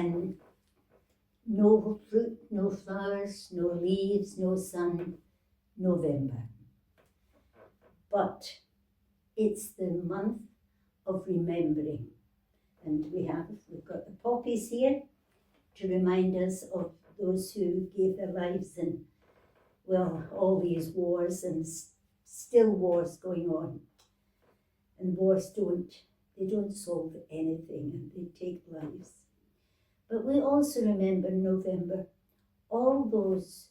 and no fruit, no flowers, no leaves, no sun, November. But it's the month of remembering. And we've got the poppies here to remind us of those who gave their lives in, well, all these wars and still wars going on. And wars don't solve anything, and they take lives. But we also remember in November all those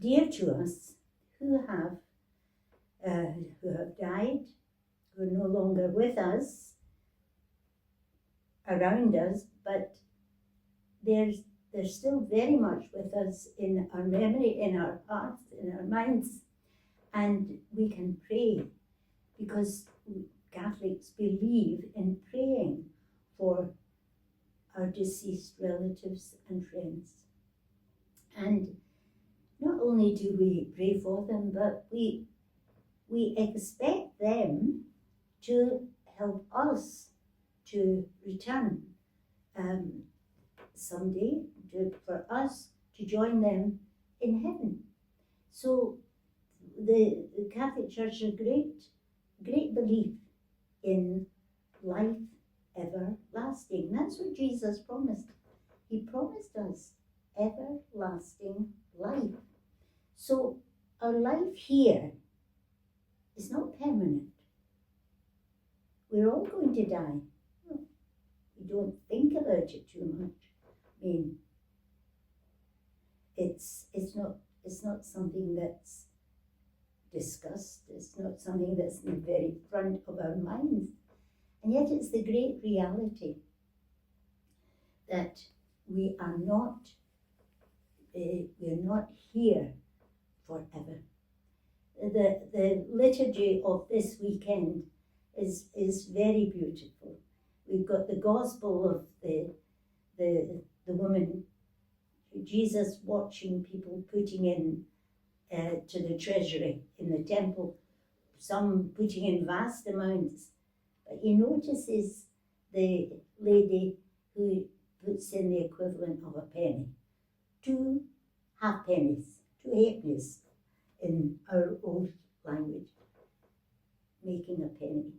dear to us who have died, who are no longer with us, around us, but they're still very much with us in our memory, in our hearts, in our minds, and we can pray because Catholics believe in praying for our deceased relatives and friends. And not only do we pray for them, but we expect them to help us to return someday, for us to join them in heaven. So the Catholic Church has great belief in life everlasting. That's what Jesus promised. He promised us everlasting life. So our life here is not permanent. We're all going to die. We don't think about it too much. I mean, it's not something that's discussed. It's not something that's in the very front of our minds. And yet it's the great reality that we are not here forever. The liturgy of this weekend is very beautiful. We've got the gospel of the woman, Jesus watching people putting in to the treasury in the temple, some putting in vast amounts. But he notices the lady who puts in the equivalent of a penny, 2 halfpennies, 2 halfpennies in our old language, making a penny.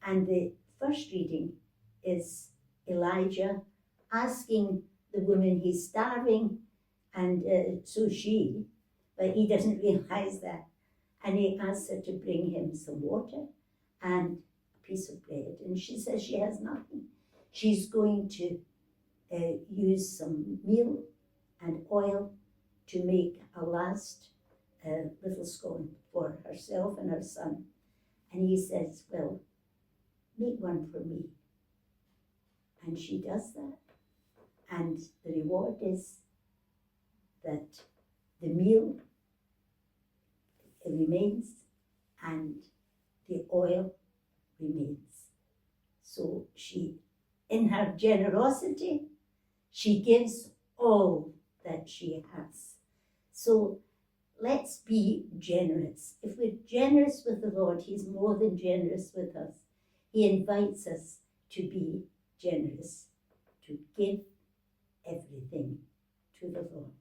And the first reading is Elijah asking the woman, he's starving, and so but he doesn't realize that. And he asks her to bring him some water and a piece of bread. And she says she has nothing. She's going to use some meal and oil to make a last little scone for herself and her son. And he says, well, make one for me. And she does that. And the reward is that the meal remains and the oil remains. So she, in her generosity, she gives all that she has. So let's be generous. If we're generous with the Lord, he's more than generous with us. He invites us to be generous, to give everything to the Lord.